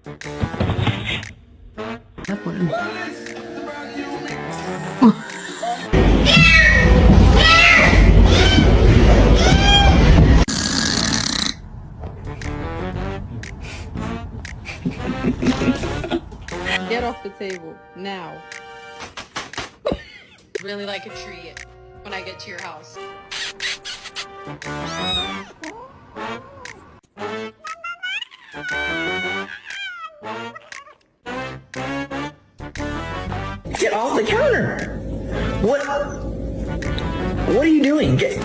That one. Get off the table now. Really like a treat when I get to your house. Get off the counter! What are you doing? Get...